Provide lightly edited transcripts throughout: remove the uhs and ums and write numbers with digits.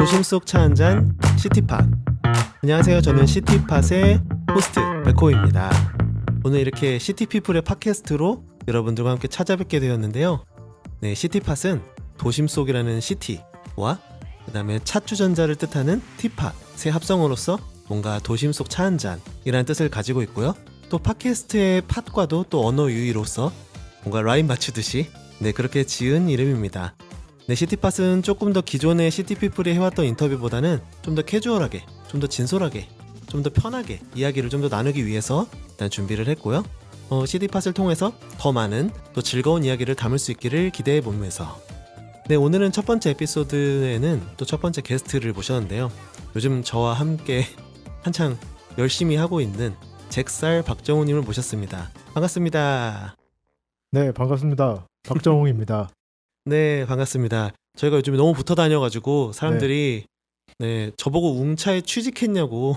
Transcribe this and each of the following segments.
도심 속 차 한잔 시티팟. 안녕하세요. 저는 시티팟의 호스트 백호입니다. 오늘 이렇게 시티피플의 팟캐스트로 여러분들과 함께 찾아뵙게 되었는데요. 네, 시티팟은 도심 속이라는 시티와 그 다음에 찻주전자를 뜻하는 티팟의 합성어로서 뭔가 도심 속 차 한잔이라는 뜻을 가지고 있고요. 또 팟캐스트의 팟과도 또 언어 유희로서 뭔가 라임 맞추듯이 그렇게 지은 이름입니다. 네, 시티팟은 조금 더 기존의 시티피플이 해왔던 인터뷰보다는 좀 더 캐주얼하게, 좀 더 진솔하게, 좀 더 편하게 이야기를 좀 더 나누기 위해서 일단 준비를 했고요. 시티팟을 통해서 더 많은 또 즐거운 이야기를 담을 수 있기를 기대해 보면서 네, 오늘은 첫 번째 에피소드에는 또 첫 번째 게스트를 모셨는데요. 요즘 저와 함께 한창 열심히 하고 있는 잭살 박정우님을 모셨습니다. 반갑습니다. 네, 반갑습니다. 박정웅입니다. 네, 반갑습니다. 저희가 요즘에 너무 붙어 다녀가지고 사람들이 네, 저보고 웅차에 취직했냐고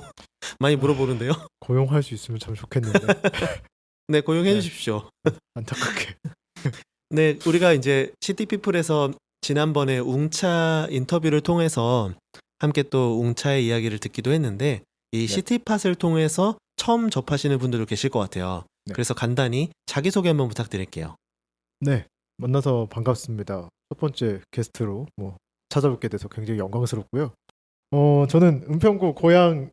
많이 물어보는데요. 고용할 수 있으면 참 좋겠는데 네, 고용해 네. 주십시오. 안타깝게. 네, 우리가 이제 시티피플에서 지난번에 웅차 인터뷰를 통해서 함께 또 웅차의 이야기를 듣기도 했는데 이 시티팟을 통해서 처음 접하시는 분들도 계실 것 같아요. 네. 그래서 간단히 자기소개 한번 부탁드릴게요. 네, 만나서 반갑습니다. 첫 번째 게스트로 찾아뵙게 돼서 굉장히 영광스럽고요. 저는 은평구 고향이죠.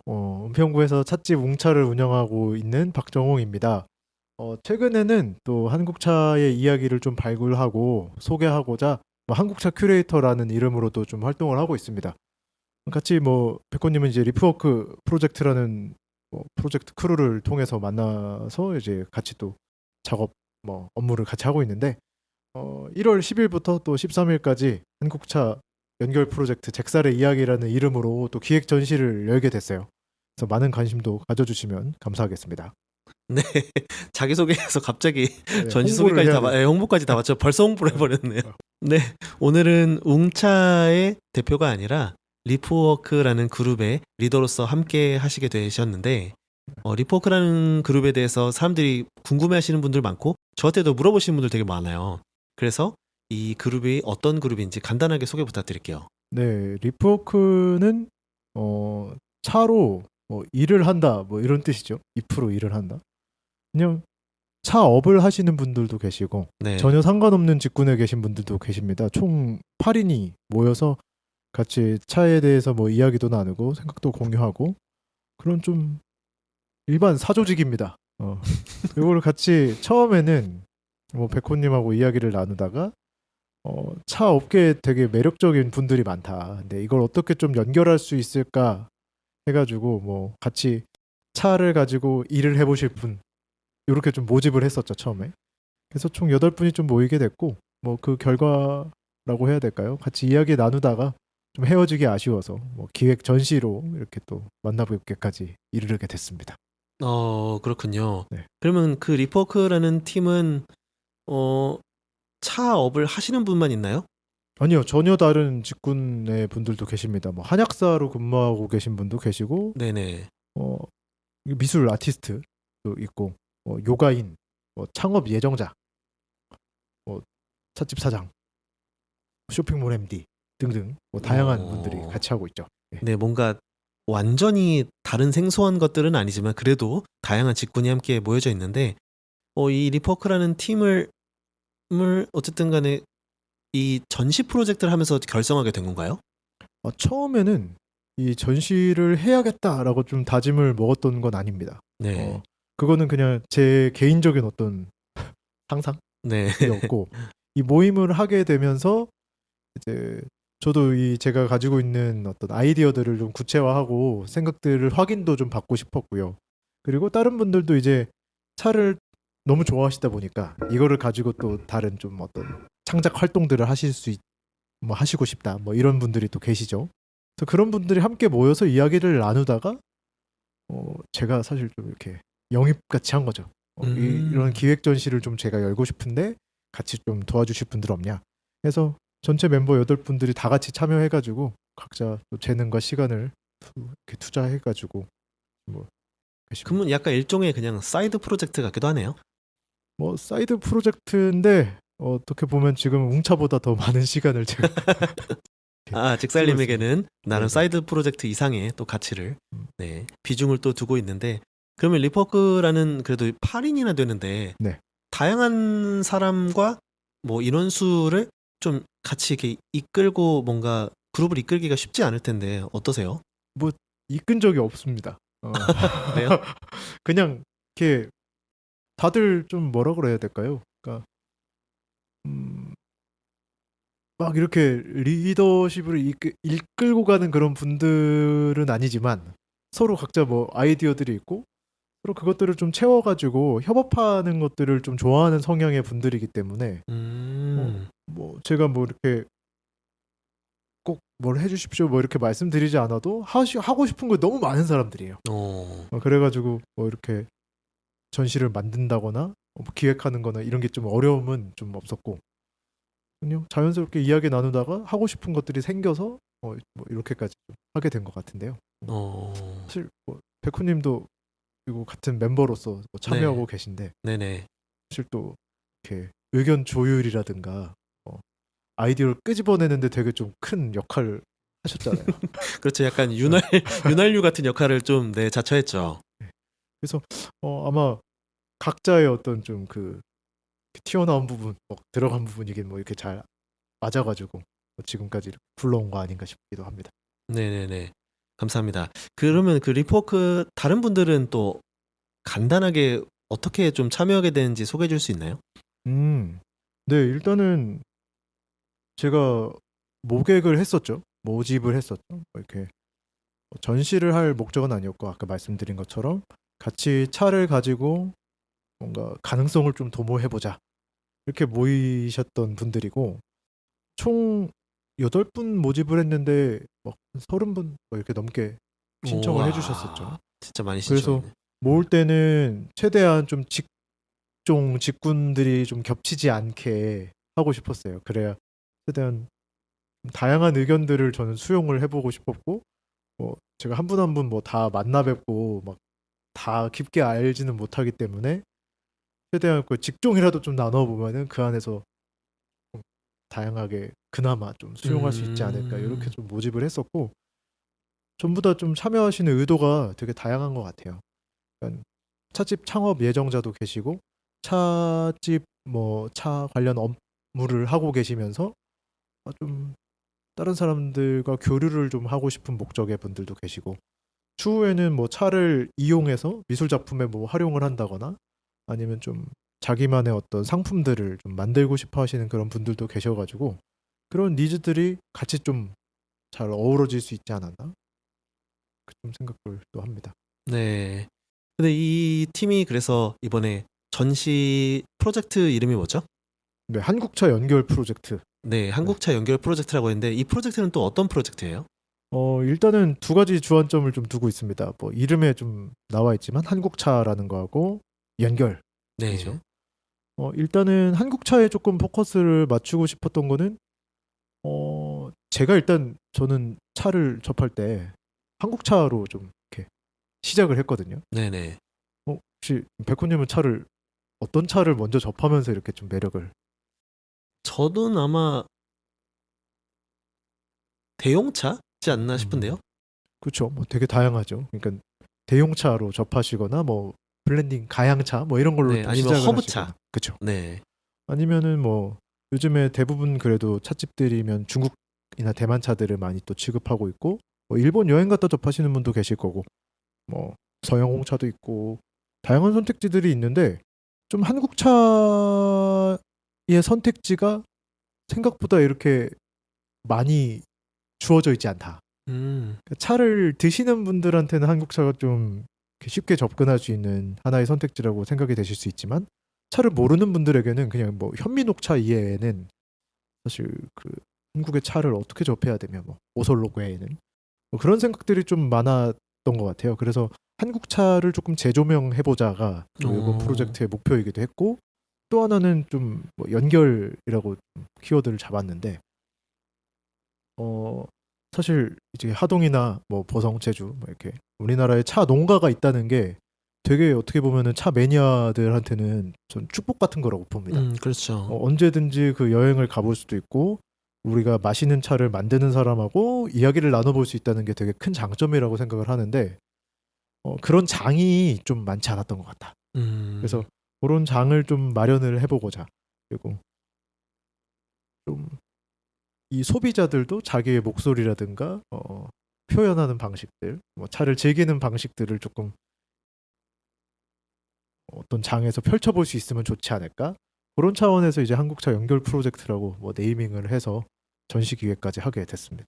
은평구에서 찻집 웅차를 운영하고 있는 박정웅입니다. 최근에는 또 한국차의 이야기를 좀 발굴하고 소개하고자 한국차 큐레이터라는 이름으로도 좀 활동을 하고 있습니다. 같이 백호님은 이제 리프워크 프로젝트라는 프로젝트 크루를 통해서 만나서 이제 같이 또 작업 업무를 같이 하고 있는데 1월 10일부터 또 13일까지 한국차 연결 프로젝트 잭살의 이야기라는 이름으로 또 기획 전시를 열게 됐어요. 그래서 많은 관심도 가져주시면 감사하겠습니다. 네, 자기소개에서 갑자기 네, 전시 홍보를 소개까지 해야 다 홍보까지 다 맞죠. 벌써 홍보를 해버렸네요. 네, 오늘은 웅차의 대표가 아니라 리프워크라는 그룹의 리더로서 함께 하시게 되셨는데 리프워크라는 그룹에 대해서 사람들이 궁금해하시는 분들 많고 저한테도 물어보시는 분들 되게 많아요. 그래서 이 그룹이 어떤 그룹인지 간단하게 소개 부탁드릴게요. 네, 리프워크는 차로 일을 한다 이런 뜻이죠. 2% 일을 한다. 그냥 차업을 하시는 분들도 계시고 네. 전혀 상관없는 직군에 계신 분들도 계십니다. 총 8인이 모여서 같이 차에 대해서 이야기도 나누고 생각도 공유하고 그런 좀 일반 사조직입니다. 이거를 같이 처음에는 백호님하고 이야기를 나누다가 차 업계에 되게 매력적인 분들이 많다. 근데 이걸 어떻게 좀 연결할 수 있을까 해가지고 같이 차를 가지고 일을 해보실 분 이렇게 좀 모집을 했었죠 처음에. 그래서 총 8분이 좀 모이게 됐고 그 결과라고 해야 될까요? 같이 이야기 나누다가 좀 헤어지기 아쉬워서 기획 전시로 이렇게 또 만나뵙게까지 이르게 됐습니다. 그렇군요. 네. 그러면 그 리프워크라는 팀은 차업을 하시는 분만 있나요? 아니요, 전혀 다른 직군의 분들도 계십니다. 한약사로 근무하고 계신 분도 계시고, 네네. 미술 아티스트도 있고, 요가인, 창업 예정자, 찻집 사장, 쇼핑몰 MD 등등 다양한 분들이 같이 하고 있죠. 네, 뭔가 완전히 다른 생소한 것들은 아니지만 그래도 다양한 직군이 함께 모여져 있는데 이 리퍼크라는 팀을 어쨌든 간에 이 전시 프로젝트를 하면서 결성하게 된 건가요? 처음에는 이 전시를 해야겠다라고 좀 다짐을 먹었던 건 아닙니다. 네. 그거는 그냥 제 개인적인 어떤 상상이었고 이 모임을 하게 되면서 이제 저도 제가 가지고 있는 어떤 아이디어들을 좀 구체화하고 생각들을 확인도 좀 받고 싶었고요. 그리고 다른 분들도 이제 차를 너무 좋아하시다 보니까 이거를 가지고 또 다른 좀 어떤 창작 활동들을 하시고 싶다 이런 분들이 또 계시죠. 그래서 그런 분들이 함께 모여서 이야기를 나누다가 제가 사실 좀 이렇게 영입같이 한 거죠. 이런 기획 전시를 좀 제가 열고 싶은데 같이 좀 도와주실 분들 없냐 해서 전체 멤버 8분들이 다 같이 참여해가지고 각자 또 재능과 시간을 이렇게 투자해가지고 그러면 약간 일종의 그냥 사이드 프로젝트 같기도 하네요. 사이드 프로젝트인데 어떻게 보면 지금 웅차보다 더 많은 시간을 제가 직살님에게는 나름 네네. 사이드 프로젝트 이상의 또 가치를 음. 비중을 또 두고 있는데, 그러면 리퍼크라는 그래도 8인이나 되는데 네. 다양한 사람과 뭐 인원수를 좀 같이 이렇게 이끌고 뭔가 그룹을 이끌기가 쉽지 않을 텐데 어떠세요? 이끈 적이 없습니다. 그래요? 그냥 이렇게 다들 좀 뭐라 그래야 될까요? 그러니까 막 이렇게 리더십을 이끌고 가는 그런 분들은 아니지만 서로 각자 뭐 아이디어들이 있고 서로 그것들을 좀 채워가지고 협업하는 것들을 좀 좋아하는 성향의 분들이기 때문에 뭐 제가 뭐 이렇게 꼭 뭘 해주십시오 뭐 이렇게 말씀드리지 않아도 하고 싶은 거 너무 많은 사람들이에요. 그래가지고 뭐 이렇게 전시를 만든다거나 뭐 기획하는 거나 이런 게 좀 어려움은 좀 없었고, 그냥 자연스럽게 이야기 나누다가 하고 싶은 것들이 생겨서 뭐 이렇게까지 좀 하게 된 것 같은데요. 사실 뭐 백호님도 그리고 같은 멤버로서 뭐 참여하고 계신데 네네. 사실 또 이렇게 의견 조율이라든가 아이디어를 끄집어내는데 되게 좀 큰 역할을 하셨잖아요. 그렇죠. 약간 윤활유 같은 역할을 좀 자처했죠. 그래서 아마 각자의 어떤 좀 그 튀어나온 부분, 들어간 부분이긴 뭐 이렇게 잘 맞아가지고 지금까지 불러온 거 아닌가 싶기도 합니다. 네네네. 감사합니다. 그러면 그 리포크 다른 분들은 또 간단하게 어떻게 좀 참여하게 되는지 소개해 줄 수 있나요? 네, 일단은 제가 모객을 했었죠. 모집을 했었죠. 뭐 이렇게 전시를 할 목적은 아니었고 아까 말씀드린 것처럼 같이 차를 가지고 뭔가 가능성을 좀 도모해보자 이렇게 모이셨던 분들이고, 총 8분 모집을 했는데 막 30분 이렇게 넘게 신청을 해주셨었죠. 진짜 많이 그래서 신청했네. 모을 때는 최대한 좀 직군들이 좀 겹치지 않게 하고 싶었어요. 그래야 최대한 다양한 의견들을 저는 수용을 해보고 싶었고, 제가 한 분 한 분 뭐 다 만나 뵙고 막 다 깊게 알지는 못하기 때문에 최대한 그 직종이라도 좀 나눠보면은 그 안에서 좀 다양하게 그나마 좀 수용할 수 있지 않을까 이렇게 좀 모집을 했었고, 전부 다 좀 참여하시는 의도가 되게 다양한 것 같아요. 그러니까 차집 창업 예정자도 계시고 차집 뭐 차 관련 업무를 하고 계시면서 좀 다른 사람들과 교류를 좀 하고 싶은 목적의 분들도 계시고, 추후에는 뭐 차를 이용해서 미술 작품에 뭐 활용을 한다거나 아니면 좀 자기만의 어떤 상품들을 좀 만들고 싶어 하시는 그런 분들도 계셔가지고 그런 니즈들이 같이 좀 잘 어우러질 수 있지 않았나 좀 생각을 또 합니다. 네. 근데 이 팀이 그래서 이번에 전시 프로젝트 이름이 뭐죠? 네, 한국차 연결 프로젝트. 네, 한국차 연결 프로젝트라고 했는데 이 프로젝트는 또 어떤 프로젝트예요? 일단은 두 가지 주안점을 좀 두고 있습니다. 뭐 이름에 좀 나와 있지만 한국차라는 거하고 연결이죠. 네. 일단은 한국차에 조금 포커스를 맞추고 싶었던 거는 제가 일단 저는 차를 접할 때 한국차로 좀 이렇게 시작을 했거든요. 네네. 혹시 백호님은 어떤 차를 먼저 접하면서 이렇게 좀 매력을? 저는 아마 대용차지 않나 싶은데요. 그렇죠. 뭐 되게 다양하죠. 그러니까 대용차로 접하시거나 뭐 블렌딩 가양차 뭐 이런 걸로 네, 또 아니면 시작을 허브차. 하시거나. 그렇죠. 네. 아니면은 뭐 요즘에 대부분 그래도 찻집들이면 중국이나 대만 차들을 많이 또 취급하고 있고, 뭐 일본 여행 갔다 접하시는 분도 계실 거고, 뭐 서양 홍차도 있고 다양한 선택지들이 있는데 좀 한국 차의 선택지가 생각보다 이렇게 많이 주어져 있지 않다. 그러니까 차를 드시는 분들한테는 한국 차가 좀 이렇게 쉽게 접근할 수 있는 하나의 선택지라고 생각이 되실 수 있지만, 차를 모르는 분들에게는 그냥 뭐 현미녹차 이외에는 사실 그 한국의 차를 어떻게 접해야 되며 뭐 오설록 외에는 뭐 그런 생각들이 좀 많았던 것 같아요. 그래서 한국 차를 조금 재조명해보자가 또 이번 프로젝트의 목표이기도 했고, 또 하나는 좀 뭐 연결이라고 좀 키워드를 잡았는데, 사실 이제 하동이나 뭐 보성, 제주 뭐 이렇게 우리나라에 차 농가가 있다는 게 되게 어떻게 보면은 차 매니아들한테는 전 축복 같은 거라고 봅니다. 그렇죠. 언제든지 그 여행을 가볼 수도 있고 우리가 마시는 차를 만드는 사람하고 이야기를 나눠볼 수 있다는 게 되게 큰 장점이라고 생각을 하는데 그런 장이 좀 많지 않았던 것 같다. 그래서 그런 장을 좀 마련을 해보고자 그리고 좀 이 소비자들도 자기의 목소리라든가 표현하는 방식들, 뭐 차를 즐기는 방식들을 조금 어떤 장에서 펼쳐볼 수 있으면 좋지 않을까? 그런 차원에서 이제 한국차 연결 프로젝트라고 뭐 네이밍을 해서 전시 기획까지 하게 됐습니다.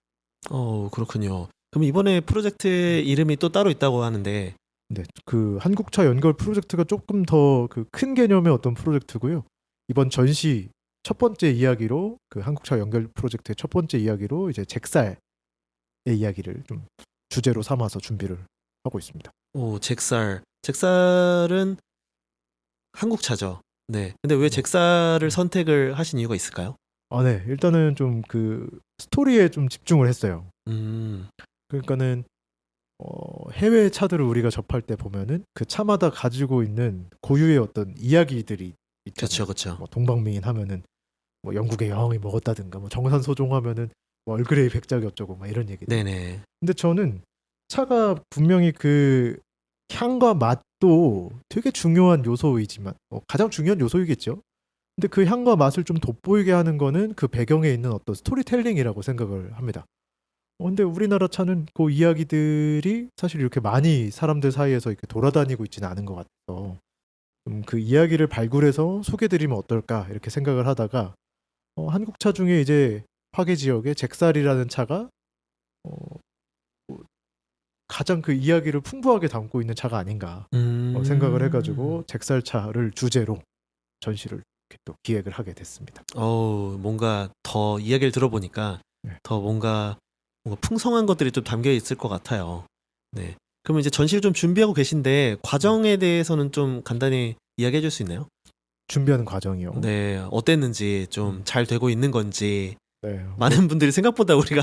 그렇군요. 그럼 이번에 프로젝트의 이름이 또 따로 있다고 하는데, 네, 그 한국차 연결 프로젝트가 조금 더 그 큰 개념의 어떤 프로젝트고요. 이번 전시 첫 번째 이야기로 그 한국차 연결 프로젝트의 첫 번째 이야기로 이제 잭살의 이야기를 좀 주제로 삼아서 준비를 하고 있습니다. 잭살. 잭살은 한국차죠. 네. 근데 왜 네. 잭살을 선택을 하신 이유가 있을까요? 네. 일단은 좀 그 스토리에 좀 집중을 했어요. 음, 그러니까는 해외 차들을 우리가 접할 때 보면은 그 차마다 가지고 있는 고유의 어떤 이야기들이 그쵸, 있잖아요. 그쵸. 뭐 동방미인 하면은 뭐 영국의 여왕이 먹었다든가 뭐 정산소종 하면은 뭐 얼그레이 백작이 어쩌고 막 이런 얘기들. 네네. 근데 저는 차가 분명히 그 향과 맛도 되게 중요한 요소이지만 가장 중요한 요소이겠죠. 근데 그 향과 맛을 좀 돋보이게 하는 거는 그 배경에 있는 어떤 스토리텔링이라고 생각을 합니다. 근데 우리나라 차는 그 이야기들이 사실 이렇게 많이 사람들 사이에서 이렇게 돌아다니고 있지는 않은 것 같아서 그 이야기를 발굴해서 소개드리면 어떨까 이렇게 생각을 하다가 한국 차 중에 이제 파괴 지역의 잭살이라는 차가 어, 뭐 가장 그 이야기를 풍부하게 담고 있는 차가 아닌가 생각을 해가지고 잭살차를 주제로 전시를 이렇게 또 기획을 하게 됐습니다. 뭔가 더 이야기를 들어보니까 네. 더 뭔가 풍성한 것들이 좀 담겨 있을 것 같아요. 네. 그러면 이제 전시를 좀 준비하고 계신데 과정에 대해서는 좀 간단히 이야기해 줄 수 있나요? 준비하는 과정이요. 네. 어땠는지 좀 잘 되고 있는 건지 네. 많은 분들이 생각보다 우리가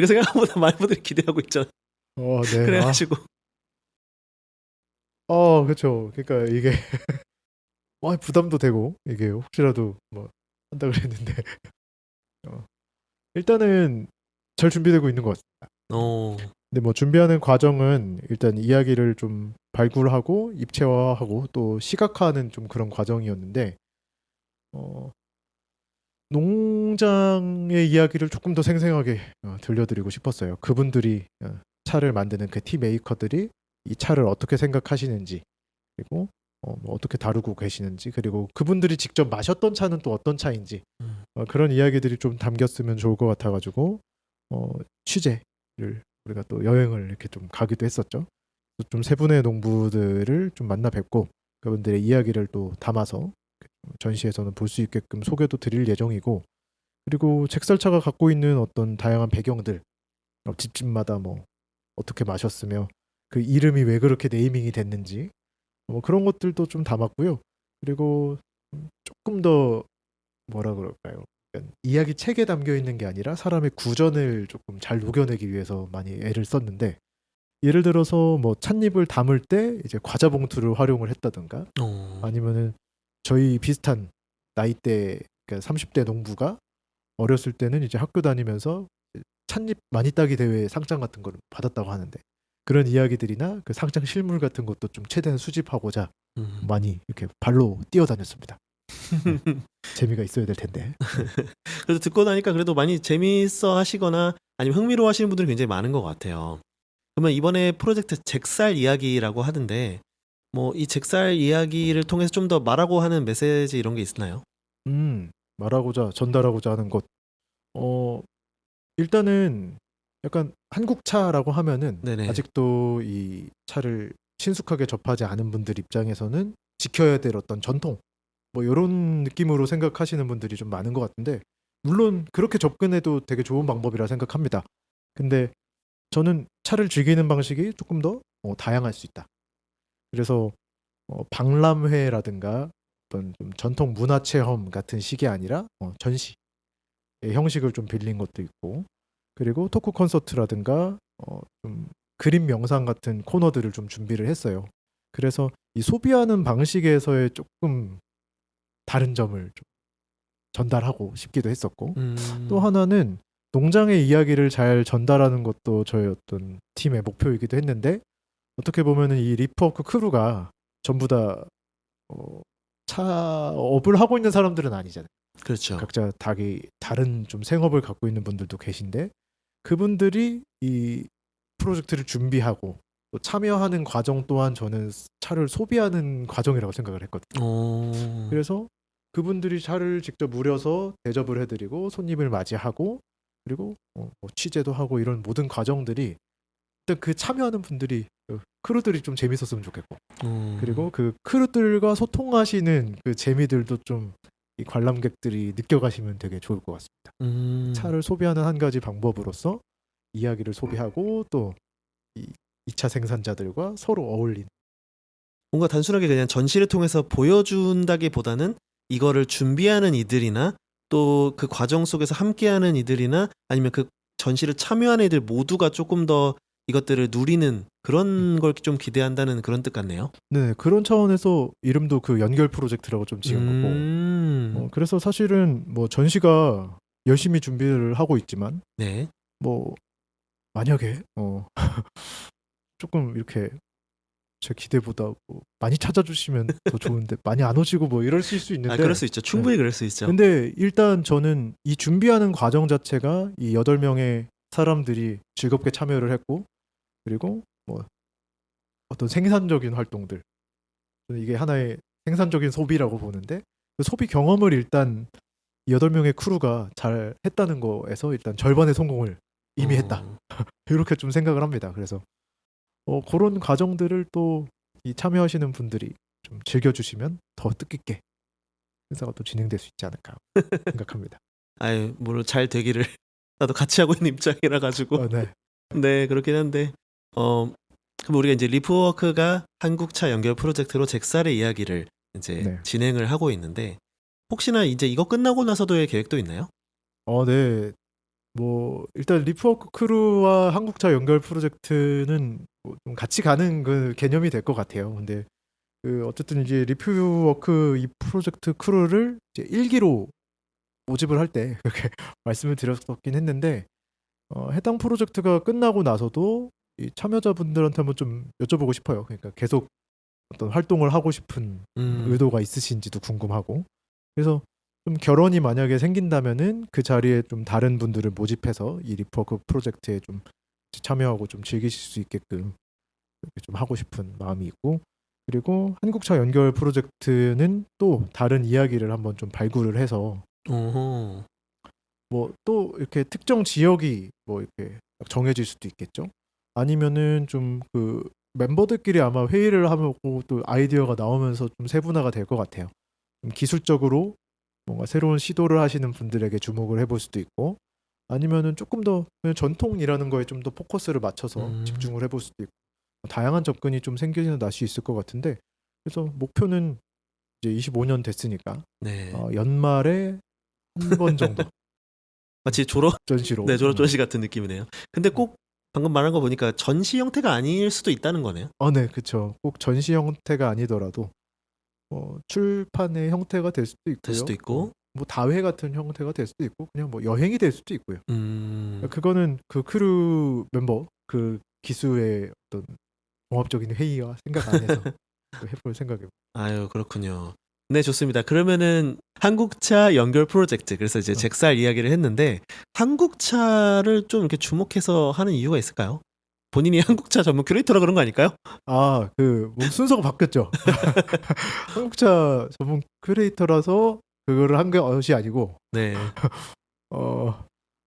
생각보다 많은 분들이 기대하고 있잖아요. 네. 그래가지고 그렇죠. 그러니까 이게 부담도 되고 이게 혹시라도 뭐 한다 그랬는데 일단은 잘 준비되고 있는 것 같습니다. 어, 근데 뭐 준비하는 과정은 일단 이야기를 좀 발굴하고 입체화하고 또 시각화하는 좀 그런 과정이었는데 어, 농장의 이야기를 조금 더 생생하게 들려드리고 싶었어요. 그분들이 차를 만드는 그 티 메이커들이 이 차를 어떻게 생각하시는지 그리고 뭐 어떻게 다루고 계시는지 그리고 그분들이 직접 마셨던 차는 또 어떤 차인지 그런 이야기들이 좀 담겼으면 좋을 것 같아가지고 취재를 우리가 또 여행을 이렇게 좀 가기도 했었죠. 좀 세 분의 농부들을 좀 만나 뵙고 그분들의 이야기를 또 담아서 전시에서는 볼 수 있게끔 소개도 드릴 예정이고 그리고 잭살차가 갖고 있는 어떤 다양한 배경들 집집마다 뭐 어떻게 마셨으며 그 이름이 왜 그렇게 네이밍이 됐는지 뭐 그런 것들도 좀 담았고요. 그리고 조금 더 뭐라 그럴까요? 약간 이야기 책에 담겨 있는 게 아니라 사람의 구전을 조금 잘 녹여내기 위해서 많이 애를 썼는데 예를 들어서 뭐 찻잎을 담을 때 이제 과자 봉투를 활용을 했다든가 아니면은 저희 비슷한 나이대 그러니까 30대 농부가 어렸을 때는 이제 학교 다니면서 찻잎 많이 따기 대회 상장 같은 걸 받았다고 하는데 그런 이야기들이나 그 상장 실물 같은 것도 좀 최대한 수집하고자 많이 이렇게 발로 뛰어다녔습니다. 재미가 있어야 될 텐데. 그래서 듣고 나니까 그래도 많이 재미있어 하시거나 아니면 흥미로워 하시는 분들이 굉장히 많은 것 같아요. 그러면 이번에 프로젝트 잭살 이야기라고 하던데 뭐 이 잭살 이야기를 통해서 좀 더 말하고 하는 메시지 이런 게 있나요? 말하고자 전달하고자 하는 것. 일단은 약간 한국차라고 하면은 네네. 아직도 이 차를 친숙하게 접하지 않은 분들 입장에서는 지켜야 될 어떤 전통 뭐 이런 느낌으로 생각하시는 분들이 좀 많은 것 같은데 물론 그렇게 접근해도 되게 좋은 방법이라 생각합니다. 근데 저는 차를 즐기는 방식이 조금 더 다양할 수 있다. 그래서 박람회라든가 어떤 좀 전통 문화 체험 같은 식이 아니라 전시의 형식을 좀 빌린 것도 있고 그리고 토크 콘서트라든가 좀 그림 명상 같은 코너들을 좀 준비를 했어요. 그래서 이 소비하는 방식에서의 조금 다른 점을 좀 전달하고 싶기도 했었고 음. 또 하나는 농장의 이야기를 잘 전달하는 것도 저희 어떤 팀의 목표이기도 했는데 어떻게 보면은 이 리프워크 크루가 전부 다 차업을 하고 있는 사람들은 아니잖아요. 그렇죠. 각자 다른 좀 생업을 갖고 있는 분들도 계신데 그분들이 이 프로젝트를 준비하고 또 참여하는 과정 또한 저는 차를 소비하는 과정이라고 생각을 했거든요. 그래서 그분들이 차를 직접 우려서 대접을 해드리고 손님을 맞이하고 그리고 뭐 취재도 하고 이런 모든 과정들이 일단 그 참여하는 분들이 크루들이 좀 재밌었으면 좋겠고 그리고 그 크루들과 소통하시는 그 재미들도 좀 이 관람객들이 느껴가시면 되게 좋을 것 같습니다. 차를 소비하는 한 가지 방법으로서 이야기를 소비하고 또 이 2차 생산자들과 서로 어울리는 뭔가 단순하게 그냥 전시를 통해서 보여준다기보다는 이거를 준비하는 이들이나 또 그 과정 속에서 함께하는 이들이나 아니면 그 전시를 참여하는 이들 모두가 조금 더 이것들을 누리는 그런 걸 좀 기대한다는 그런 뜻 같네요. 네 그런 차원에서 이름도 그 연결 프로젝트라고 좀 지은 거고 그래서 사실은 뭐 전시가 열심히 준비를 하고 있지만 네. 뭐 만약에 조금 이렇게 제 기대보다 뭐 많이 찾아주시면 더 좋은데 많이 안 오시고 뭐 이러실 수 있는데 그럴 수 있죠. 충분히 그럴 수 있죠. 근데 일단 저는 이 준비하는 과정 자체가 이 8명의 사람들이 즐겁게 참여를 했고 그리고 뭐 어떤 생산적인 활동들 저는 이게 하나의 생산적인 소비라고 보는데 그 소비 경험을 일단 이 8명의 크루가 잘 했다는 거에서 일단 절반의 성공을 이미 했다. 이렇게 좀 생각을 합니다. 그래서 그런 과정들을 또 이 참여하시는 분들이 좀 즐겨주시면 더 뜻깊게 행사가 또 진행될 수 있지 않을까 생각합니다. 아유, 물론 잘 되기를 나도 같이 하고 있는 입장이라 가지고 네. 네 그렇긴 한데 그럼 우리가 이제 리프워크가 한국차 연결 프로젝트로 잭살의 이야기를 이제 네. 진행을 하고 있는데 혹시나 이제 이거 끝나고 나서도의 계획도 있나요? 네. 뭐 일단 리프워크 크루와 한국차 연결 프로젝트는 뭐 좀 같이 가는 그 개념이 될 것 같아요. 근데 그 어쨌든 이제 리프워크 이 프로젝트 크루를 이제 1기로 모집을 할 때 그렇게 말씀을 드렸었긴 했는데 해당 프로젝트가 끝나고 나서도 이 참여자분들한테 한번 좀 여쭤보고 싶어요. 그러니까 계속 어떤 활동을 하고 싶은 의도가 있으신지도 궁금하고 그래서 좀 결혼이 만약에 생긴다면은 그 자리에 좀 다른 분들을 모집해서 이 리프워크 프로젝트에 좀 참여하고 좀 즐기실 수 있게끔 이렇게 좀 하고 싶은 마음이 있고 그리고 한국차 연결 프로젝트는 또 다른 이야기를 한번 좀 발굴을 해서 뭐 또 이렇게 특정 지역이 뭐 이렇게 정해질 수도 있겠죠. 아니면은 좀 그 멤버들끼리 아마 회의를 하고 또 아이디어가 나오면서 좀 세분화가 될 것 같아요. 좀 기술적으로 뭔가 새로운 시도를 하시는 분들에게 주목을 해볼 수도 있고 아니면은 조금 더 그냥 전통이라는 거에 좀 더 포커스를 맞춰서 집중을 해볼 수도 있고 다양한 접근이 좀 생기는 날이 있을 것 같은데 그래서 목표는 이제 25년 됐으니까 네. 연말에 한 번 정도 마치 졸업 전시로 네 졸업 전시 같은 느낌이네요. 근데 꼭 방금 말한 거 보니까 전시 형태가 아닐 수도 있다는 거네요. 네, 그렇죠. 꼭 전시 형태가 아니더라도 출판의 형태가 될 수도 있고요. 될 수도 있고 뭐 다회 같은 형태가 될 수도 있고 그냥 뭐 여행이 될 수도 있고요. 그거는 그 크루 멤버 그 기수의 어떤 종합적인 회의와 생각 안에서 해볼 생각이에요. 아유 그렇군요. 네 좋습니다. 그러면은 한국차 연결 프로젝트 그래서 이제 잭살 이야기를 했는데 한국차를 좀 이렇게 주목해서 하는 이유가 있을까요? 본인이 한국차 전문 큐레이터라 그런 거 아닐까요? 뭐 순서가 바뀌었죠. 한국차 전문 큐레이터라서 그거를 한 것이 아니고 네.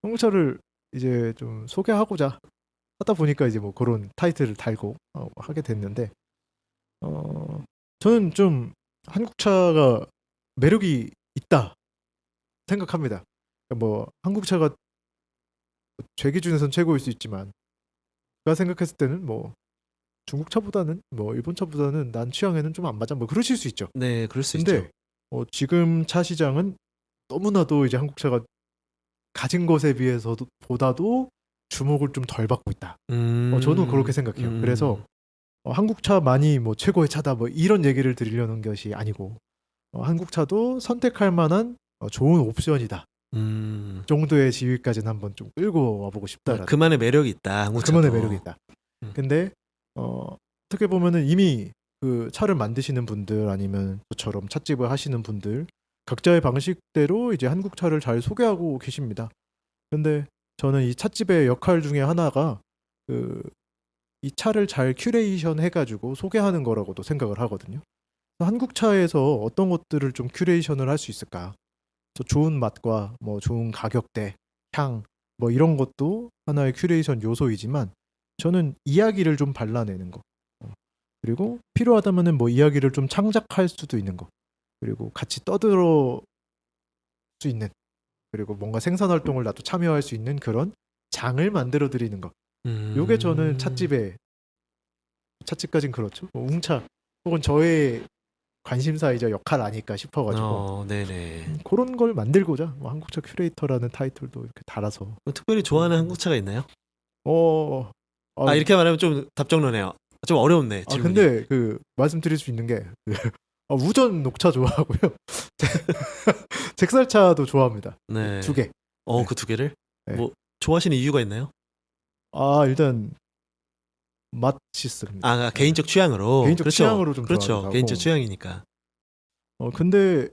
한국차를 이제 좀 소개하고자 하다 보니까 이제 뭐 그런 타이틀을 달고 하게 됐는데 저는 좀 한국차가 매력이 있다 생각합니다. 뭐 한국차가 제 기준에선 최고일 수 있지만 제가 생각했을 때는 뭐 중국차보다는 뭐 일본차보다는 난 취향에는 좀 안 맞아 뭐 그러실 수 있죠. 네, 그럴 수 근데 있죠. 지금 차 시장은 너무나도 이제 한국차가 가진 것에 비해서도 보다도 주목을 좀 덜 받고 있다. 저는 그렇게 생각해요. 그래서 한국차만이 뭐 최고의 차다 뭐 이런 얘기를 드리려는 것이 아니고 한국차도 선택할 만한 좋은 옵션이다 정도의 지위까지는 한번 좀 끌고 와보고 싶다라는 그만의 매력이 있다. 한국차도. 그만의 매력이 있다. 음. 근데 어떻게 보면은 이미 그 차를 만드시는 분들 아니면 저처럼 찻집을 하시는 분들 각자의 방식대로 이제 한국 차를 잘 소개하고 계십니다. 근데 저는 이 찻집의 역할 중에 하나가 이 차를 잘 큐레이션 해가지고 소개하는 거라고도 생각을 하거든요. 한국 차에서 어떤 것들을 좀 큐레이션을 할 수 있을까? 좋은 맛과 뭐 좋은 가격대, 향, 뭐 이런 것도 하나의 큐레이션 요소이지만 저는 이야기를 좀 발라내는 거. 그리고 필요하다면은 뭐 이야기를 좀 창작할 수도 있는 거. 그리고 같이 떠들어 수 있는 그리고 뭔가 생산 활동을 나도 참여할 수 있는 그런 장을 만들어 드리는 거. 요게 저는 찻집까진 그렇죠. 웅차 혹은 저의 관심사이자 역할 아닐까 싶어가지고 네네. 그런 걸 만들고자 뭐 한국차 큐레이터라는 타이틀도 이렇게 달아서 특별히 좋아하는 한국차가 있나요? 어, 이렇게 말하면 좀 답정너네요. 좀 어려웠네 질문이. 근데 말씀드릴 수 있는 게 우전 녹차 좋아하고요. 잭살차도 좋아합니다. 네. 2개. 네. 그 2개를? 네. 뭐 좋아하시는 이유가 있나요? 일단 맛있습니다. 개인적 취향으로. 개인적 그렇죠. 취향으로 좀 그렇죠. 좋아하기도 개인적 하고. 취향이니까. 근데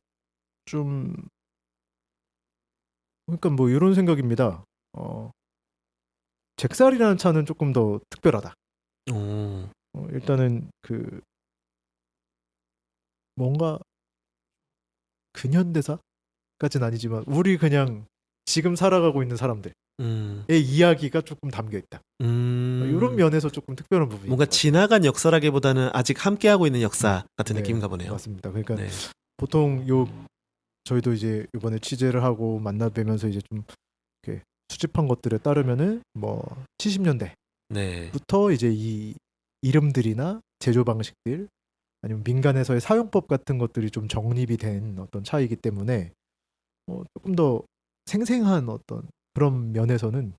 좀 그러니까 뭐 이런 생각입니다. 잭살이라는 차는 조금 더 특별하다. 일단은 뭔가 근현대사까지는 아니지만 우리 그냥 지금 살아가고 있는 사람들의 이야기가 조금 담겨 있다. 이런 면에서 조금 특별한 부분이 뭔가 지나간 역사라기보다는 아직 함께하고 있는 역사 같은 네, 느낌인가 보네요. 맞습니다. 그러니까 네. 보통 저희도 이제 이번에 취재를 하고 만나 뵈면서 이제 좀 이렇게 수집한 것들에 따르면은 뭐 70년대부터 네. 이제 이 이름들이나 제조 방식들 아니면 민간에서의 사용법 같은 것들이 좀 정립이 된 어떤 차이기 때문에 조금 더 생생한 어떤 그런 면에서는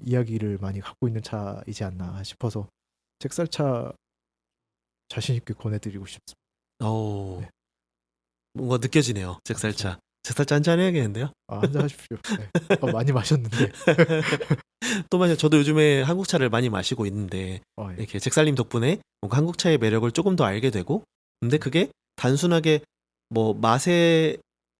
이야기를 많이 갖고 있는 차이지 않나 싶어서 잭살차 자신 있게 권해드리고 싶습니다. 네. 뭔가 느껴지네요. 잭살차. 잭살차 한잔 해야겠는데요? 한잔 하십시오. 네. 많이 마셨는데. 또 마셔. 저도 요즘에 한국차를 많이 마시고 있는데 예. 이렇게 잭살님 덕분에 뭔가 한국차의 매력을 조금 더 알게 되고, 근데 그게 단순하게 뭐 맛의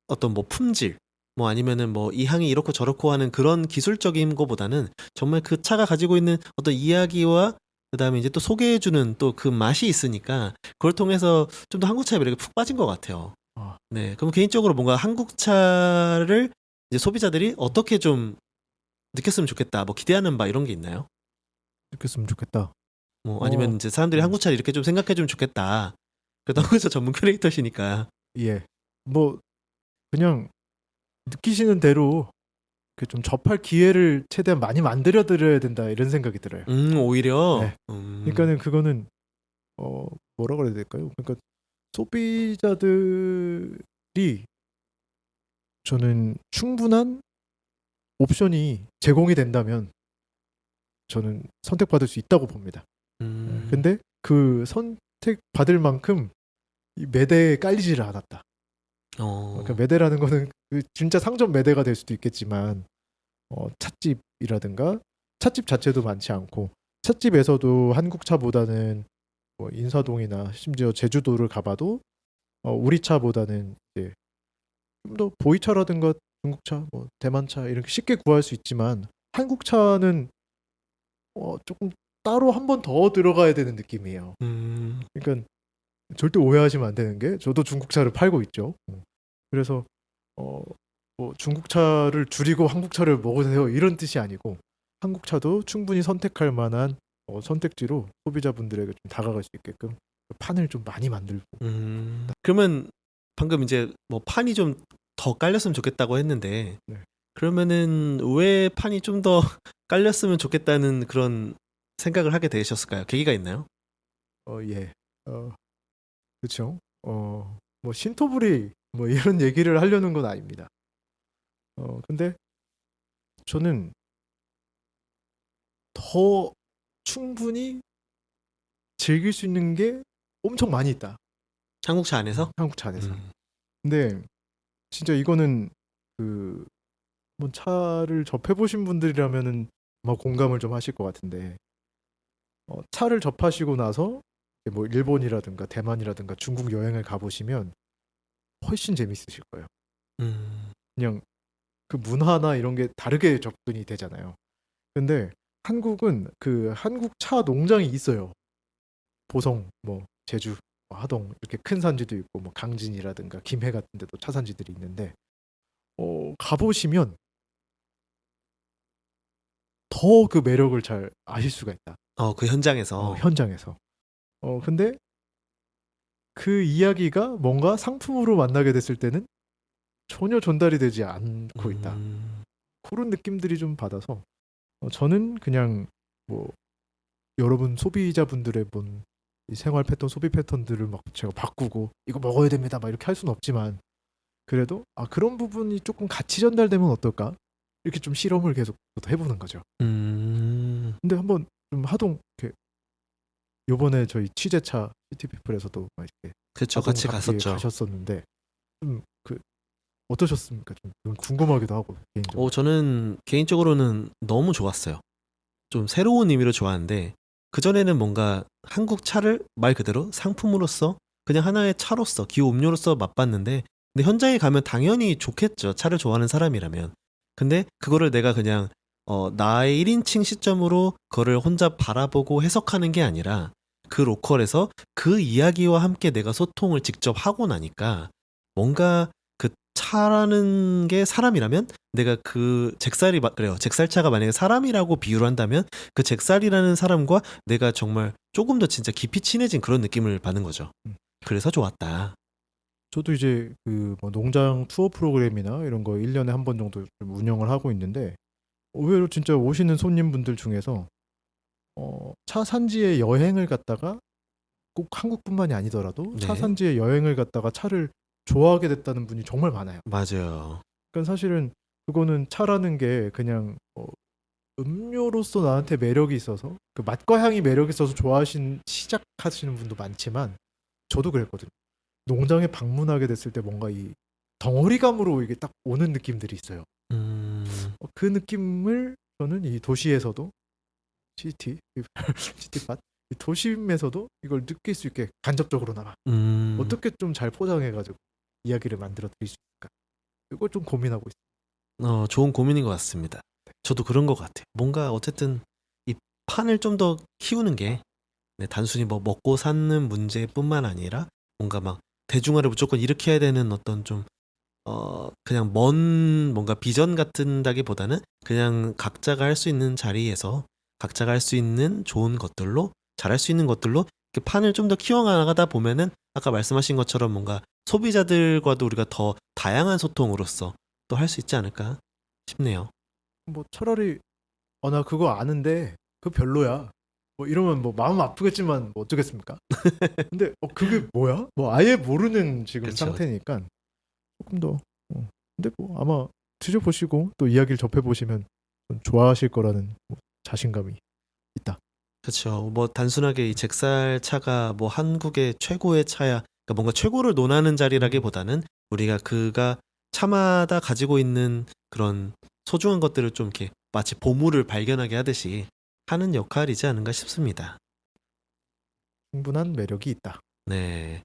어떤 뭐 품질, 뭐 아니면은 뭐 이 향이 이렇고 저렇고 하는 그런 기술적인 거보다는 정말 그 차가 가지고 있는 어떤 이야기와 그다음에 이제 또 소개해주는 또 그 맛이 있으니까 그걸 통해서 좀 더 한국차의 매력에 푹 빠진 것 같아요. 네, 그럼 개인적으로 뭔가 한국차를 이제 소비자들이 어떻게 좀 느꼈으면 좋겠다, 뭐 기대하는 바 이런 게 있나요? 느꼈으면 좋겠다. 뭐 아니면 이제 사람들이 한국차를 이렇게 좀 생각해주면 좋겠다. 그래도 한국차 전문 크리에이터시니까. 예. 뭐 그냥 느끼시는 대로 좀 접할 기회를 최대한 많이 만들어 드려야 된다 이런 생각이 들어요. 오히려. 네. 그러니까는 그거는 뭐라 그래야 될까요? 그러니까 소비자들이 저는 충분한 옵션이 제공이 된다면 저는 선택받을 수 있다고 봅니다. 근데 그 선택받을 만큼 이 매대에 깔리지를 않았다. 그러니까 매대라는 거는 진짜 상점 매대가 될 수도 있겠지만 찻집이라든가 찻집 자체도 많지 않고 찻집에서도 한국차보다는 뭐 인사동이나 심지어 제주도를 가봐도 우리 차보다는 이제 좀 더 보이차라든가 중국차, 뭐 대만차 이렇게 쉽게 구할 수 있지만 한국차는 조금 따로 한 번 더 들어가야 되는 느낌이에요. 그러니까 절대 오해하시면 안 되는 게 저도 중국차를 팔고 있죠. 그래서 뭐 중국차를 줄이고 한국차를 먹으세요 이런 뜻이 아니고 한국차도 충분히 선택할 만한 선택지로 소비자분들에게 좀 다가갈 수 있게끔 판을 좀 많이 만들고. 그러면 방금 이제 뭐 판이 좀 더 깔렸으면 좋겠다고 했는데, 네. 그러면은 왜 판이 좀 더 깔렸으면 좋겠다는 그런 생각을 하게 되셨을까요? 계기가 있나요? 예. 그렇죠. 뭐 신토부리 뭐 이런 얘기를 하려는 건 아닙니다. 근데 저는 더 충분히 즐길 수 있는 게 엄청 많이 있다. 한국차 안에서? 한국차 안에서. 근데 진짜 이거는 그 한번 차를 접해보신 분들이라면은 아마 공감을 좀 하실 것 같은데 차를 접하시고 나서 이제 뭐 일본이라든가 대만이라든가 중국 여행을 가보시면 훨씬 재밌으실 거예요. 그냥 그 문화나 이런 게 다르게 접근이 되잖아요. 근데 한국은 그 한국 차 농장이 있어요. 보성, 뭐 제주, 뭐 하동 이렇게 큰 산지도 있고 뭐 강진이라든가 김해 같은 데도 차 산지들이 있는데 가보시면 더 그 매력을 잘 아실 수가 있다. 그 현장에서. 현장에서. 근데 그 이야기가 뭔가 상품으로 만나게 됐을 때는 전혀 전달이 되지 않고 있다. 그런 느낌들이 좀 받아서 저는 그냥 뭐 여러분 소비자분들의 본 이 생활 패턴, 소비 패턴들을 막 제가 바꾸고 이거 먹어야 됩니다 막 이렇게 할 수는 없지만 그래도 그런 부분이 조금 같이 전달되면 어떨까? 이렇게 좀 실험을 계속 해보는 거죠. 근데 한번 좀 하동 이렇게 요번에 저희 취재차 시티피플에서도 막 이렇게 그쵸, 하동 같이 잡지에 갔었죠. 가셨었는데 좀 어떠셨습니까? 좀 궁금하기도 하고 개인적으로. 저는 개인적으로는 너무 좋았어요. 좀 새로운 의미로 좋았는데 그전에는 뭔가 한국 차를 말 그대로 상품으로서 그냥 하나의 차로서 기호 음료로서 맛봤는데 근데 현장에 가면 당연히 좋겠죠. 차를 좋아하는 사람이라면. 근데 그거를 내가 그냥 나의 1인칭 시점으로 그거를 혼자 바라보고 해석하는 게 아니라 그 로컬에서 그 이야기와 함께 내가 소통을 직접 하고 나니까 뭔가 그 차라는 게 사람이라면 내가 그 그래요. 잭살차가 만약에 사람이라고 비유를 한다면 그 잭살이라는 사람과 내가 정말 조금 더 진짜 깊이 친해진 그런 느낌을 받는 거죠. 그래서 좋았다. 저도 이제 그 뭐 농장 투어 프로그램이나 이런 거 1년에 한 번 정도 좀 운영을 하고 있는데 의외로 진짜 오시는 손님분들 중에서 차 산지에 여행을 갔다가 꼭 한국뿐만이 아니더라도 차 네. 산지에 여행을 갔다가 차를 좋아하게 됐다는 분이 정말 많아요. 맞아요. 그러니까 사실은 그거는 차라는 게 그냥 음료로서 나한테 매력이 있어서 그 맛과 향이 매력이 있어서 시작하시는 분도 많지만 저도 그랬거든요. 농장에 방문하게 됐을 때 뭔가 이 덩어리감으로 이게 딱 오는 느낌들이 있어요. 그 느낌을 저는 이 도시에서도 시티팟 이 도심에서도 이걸 느낄 수 있게 간접적으로나마 어떻게 좀 잘 포장해가지고 이야기를 만들어 드릴 수 있을까? 이걸 좀 고민하고 있어요. 좋은 고민인 것 같습니다. 저도 그런 것 같아요. 뭔가 어쨌든 이 판을 좀 더 키우는 게 단순히 뭐 먹고 사는 문제뿐만 아니라 뭔가 막 대중화를 무조건 일으켜야 되는 어떤 좀 그냥 먼 뭔가 비전 같은다기보다는 그냥 각자가 할 수 있는 자리에서 각자가 할 수 있는 좋은 것들로 잘할 수 있는 것들로 이렇게 판을 좀 더 키워나가다 보면은 아까 말씀하신 것처럼 뭔가 소비자들과도 우리가 더 다양한 소통으로서 또 할 수 있지 않을까 싶네요. 뭐 차라리 나 그거 아는데 그거 별로야. 뭐 이러면 뭐 마음 아프겠지만 뭐 어쩌겠습니까? 근데 그게 뭐야? 뭐 아예 모르는 지금 그쵸. 상태니까 조금 더 근데 뭐 아마 드셔보시고 또 이야기를 접해보시면 좀 좋아하실 거라는 뭐 자신감이 있다. 그렇죠. 뭐 단순하게 이 잭살 차가 뭐 한국의 최고의 차야. 그러니까 뭔가 최고를 논하는 자리라기보다는 우리가 그가 차마다 가지고 있는 그런 소중한 것들을 좀 이렇게 마치 보물을 발견하게 하듯이 하는 역할이지 않은가 싶습니다. 충분한 매력이 있다. 네.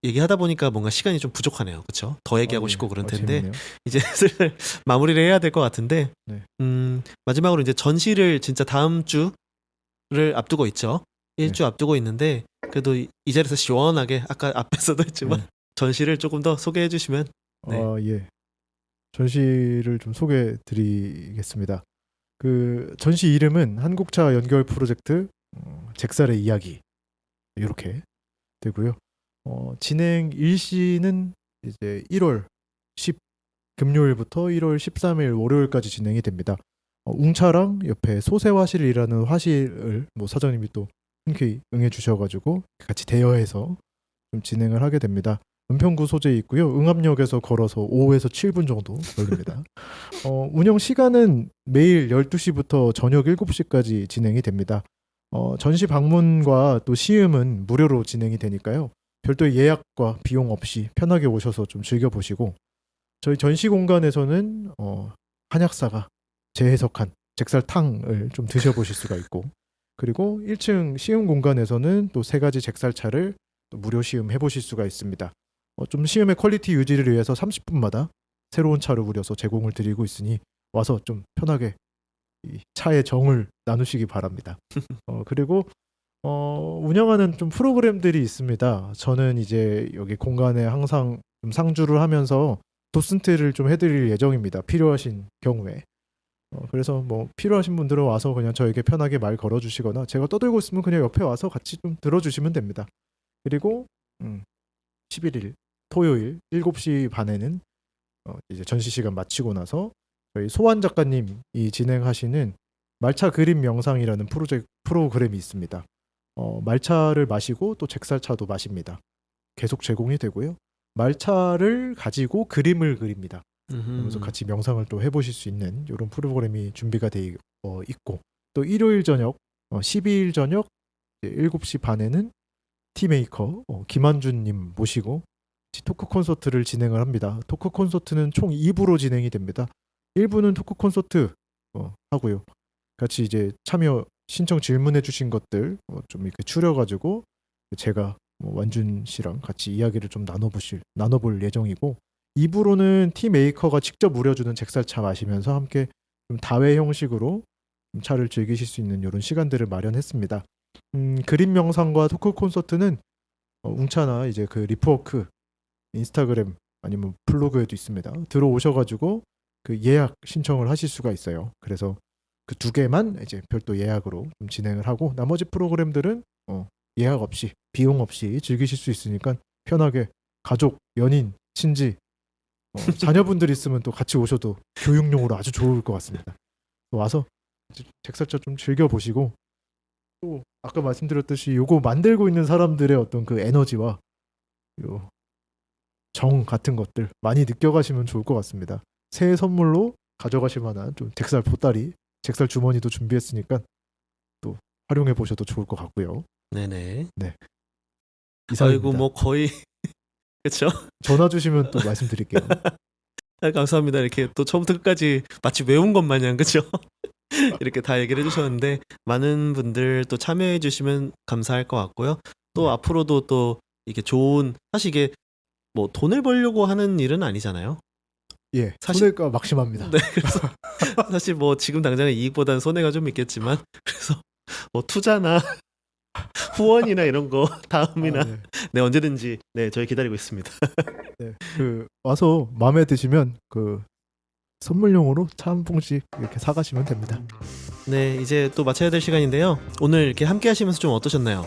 얘기하다 보니까 뭔가 시간이 좀 부족하네요. 그렇죠? 더 얘기하고 예. 싶고 그럴 텐데 재밌네요. 이제 슬슬 마무리를 해야 될 것 같은데 네. 마지막으로 이제 전시를 진짜 다음 주를 앞두고 있죠. 일주 앞두고 있는데 그래도 이 자리에서 시원하게 아까 앞에서도 했지만 전시를 조금 더 소개해 주시면. 네. 예. 전시를 좀 소개해 드리겠습니다. 그 전시 이름은 한국차 연결 프로젝트 잭살의 이야기 이렇게 되고요. 진행 일시는 이제 1월 10 금요일부터 1월 13일 월요일까지 진행이 됩니다. 웅차랑 옆에 소세화실이라는 화실을 뭐 사장님이 또 흔쾌히 응해 주셔가지고 같이 대여해서 좀 진행을 하게 됩니다. 은평구 소재에 있고요. 응암역에서 걸어서 5에서 7분 정도 걸립니다. 운영 시간은 매일 12시부터 저녁 7시까지 진행이 됩니다. 전시 방문과 또 시음은 무료로 진행이 되니까요. 별도의 예약과 비용 없이 편하게 오셔서 좀 즐겨보시고 저희 전시 공간에서는 한약사가 재해석한 잭살탕을 좀 드셔보실 수가 있고, 그리고 1층 시음 공간에서는 또 3가지 잭살차를 또 무료 시음 해보실 수가 있습니다. 좀 시음의 퀄리티 유지를 위해서 30분마다 새로운 차를 우려서 제공을 드리고 있으니 와서 좀 편하게 이 차의 정을 나누시기 바랍니다. 그리고 운영하는 좀 프로그램들이 있습니다. 저는 이제 여기 공간에 항상 좀 상주를 하면서 도슨트를 좀 해드릴 예정입니다. 필요하신 경우에. 그래서 뭐 필요하신 분들은 와서 그냥 저에게 편하게 말 걸어주시거나 제가 떠들고 있으면 그냥 옆에 와서 같이 좀 들어주시면 됩니다. 그리고 11일 토요일 7시 반에는 이제 전시 시간 마치고 나서 저희 소환 작가님이 진행하시는 말차 그림 명상이라는 프로그램이 있습니다. 말차를 마시고 또 잭살차도 마십니다. 계속 제공이 되고요. 말차를 가지고 그림을 그립니다. 그러면서 같이 명상을 또 해보실 수 있는 이런 프로그램이 준비가 돼 있고, 또 일요일 저녁 12일 저녁 7시 반에는 티메이커 김한준님 모시고 토크 콘서트를 진행을 합니다. 토크 콘서트는 총 2부로 진행이 됩니다. 1부는 토크 콘서트 하고요. 같이 이제 참여 신청 질문해 주신 것들 좀 이렇게 추려가지고 제가 완준 씨랑 같이 이야기를 좀 나눠볼 예정이고, 2부로는 티메이커가 직접 우려주는 잭살차 마시면서 함께 좀 다회 형식으로 좀 차를 즐기실 수 있는 이런 시간들을 마련했습니다. 그림 명상과 토크 콘서트는 웅차나 이제 그 리프워크 인스타그램 아니면 블로그에도 있습니다. 들어오셔가지고 그 예약 신청을 하실 수가 있어요. 그래서 그 2개만 이제 별도 예약으로 좀 진행을 하고, 나머지 프로그램들은 예약 없이 비용 없이 즐기실 수 있으니까 편하게 가족, 연인, 친지, 자녀분들 있으면 또 같이 오셔도 교육용으로 아주 좋을 것 같습니다. 와서 잭살차 좀 즐겨보시고, 또 아까 말씀드렸듯이 요거 만들고 있는 사람들의 어떤 그 에너지와 요 정 같은 것들 많이 느껴가시면 좋을 것 같습니다. 새해 선물로 가져가실 만한 좀 잭살 보따리, 잭살 주머니도 준비했으니까 또 활용해 보셔도 좋을 것 같고요. 네네. 네. 아이고 이상입니다. 뭐 거의 그렇죠. 전화 주시면 또 말씀드릴게요. 감사합니다. 이렇게 또 처음부터 끝까지 마치 외운 것 마냥 그렇죠. 이렇게 다 얘기를 해주셨는데 많은 분들 또 참여해 주시면 감사할 것 같고요. 또 네. 앞으로도 또 이게 좋은, 사실 이게 뭐 돈을 벌려고 하는 일은 아니잖아요. 예, 사실- 손해가 막심합니다. 네, 그래서 사실 뭐 지금 당장의 이익보다는 손해가 좀 있겠지만, 그래서 뭐 투자나 후원이나 이런 거 다음이나 네. 네 언제든지 네 저희 기다리고 있습니다. 네. 그 와서 마음에 드시면 그 선물용으로 차 한 봉씩 이렇게 사가시면 됩니다. 네, 이제 또 마쳐야 될 시간인데요. 오늘 이렇게 함께 하시면서 좀 어떠셨나요?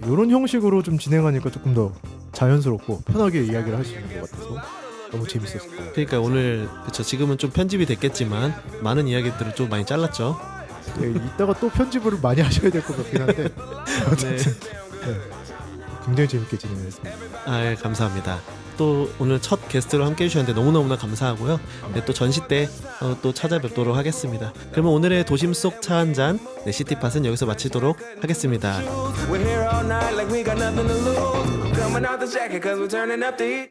이런 형식으로 좀 진행하니까 조금 더 자연스럽고 편하게 이야기를 할 수 있는 것 같아서 너무 재밌었어요. 그러니까 오늘 그쵸, 지금은 좀 편집이 됐겠지만 많은 이야기들을 좀 많이 잘랐죠. 네, 이따가 또 편집을 많이 하셔야 될 것 같긴 한데 네. 네, 굉장히 재밌게 진행했습니다. 아, 감사합니다. 또 오늘 첫 게스트로 함께 해주셨는데 너무너무나 감사하고요. 네, 또 전시 때 또 찾아뵙도록 하겠습니다. 그러면 오늘의 도심 속 차 한잔 네, 시티팟은 여기서 마치도록 하겠습니다. We're here all night like we got nothing to lose. Coming out the jacket cause we're turning up the heat.